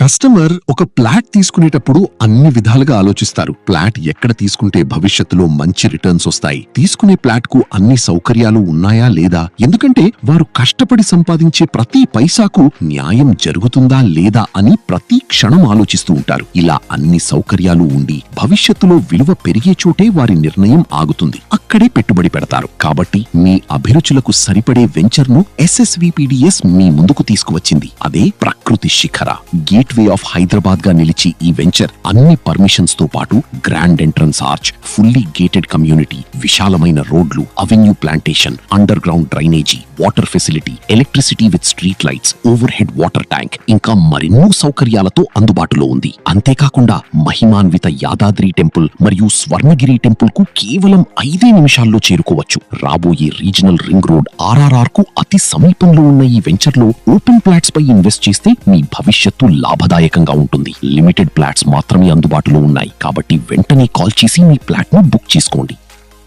Customer ఒక plot తీసుకునేటప్పుడు అన్ని విధాలుగా ఆలోచిస్తారు. ప్లాట్ ఎక్కడ తీసుకుంటే భవిష్యత్తులో మంచి రిటర్న్స్ వస్తాయి, తీసుకునే ప్లాట్ కు అన్ని సౌకర్యాలు ఉన్నాయా లేదా, ఎందుకంటే వారు కష్టపడి సంపాదించే ప్రతి పైసాకు న్యాయం జరుగుతుందా లేదా అని ప్రతి క్షణం ఆలోచిస్తూ ఉంటారు. ఇలా అన్ని సౌకర్యాలు ఉండి భవిష్యత్తులో విలువ పెరిగే చోటే వారి నిర్ణయం ఆగుతుంది. అక్కడే పెట్టుబడి పెడతారు. కాబట్టి మీ అభిరుచులకు సరిపడే వెంచర్ ను SSVPDS మీ ముందుకు తీసుకువచ్చింది. అదే ప్రకృతి శిఖర. గేట్వే ఆఫ్ హైదరాబాద్ గా నిలిచి ఈ వెంచర్ అన్ని పర్మిషన్స్ తో పాటు grand entrance arch, fully gated community, విశాలమైన రోడ్లు, avenue plantation, under ground drainage, water facility, electricity with street lights, over head water tank, ఇంకా మరెన్నో సౌకర్యాలతో అందుబాటులో ఉంది. అంతేకాకుండా మహిమాన్విత యాదాద్రి టెంపుల్ మరియు స్వర్ణగిరి టెంపుల్ కు కేవలం 5 నిమిషాల్లో చేరుకోవచ్చు. రాబోయే రీజనల్ రింగ్ రోడ్ RRR కు అతి సమీపంలో ఉన్న ఈ వెంచర్ లో ఓపెన్ ప్లాట్స్ పై ఇన్వెస్ట్ చేస్తే మీ భవిష్యత్తు లాభదాయకంగా ఉంటుంది. లిమిటెడ్ ప్లాట్స్ మాత్రమే అందుబాటులో ఉన్నాయి. కాబట్టి వెంటనే కాల్ చేసి మీ ప్లాట్ ను బుక్ చేసుకోండి.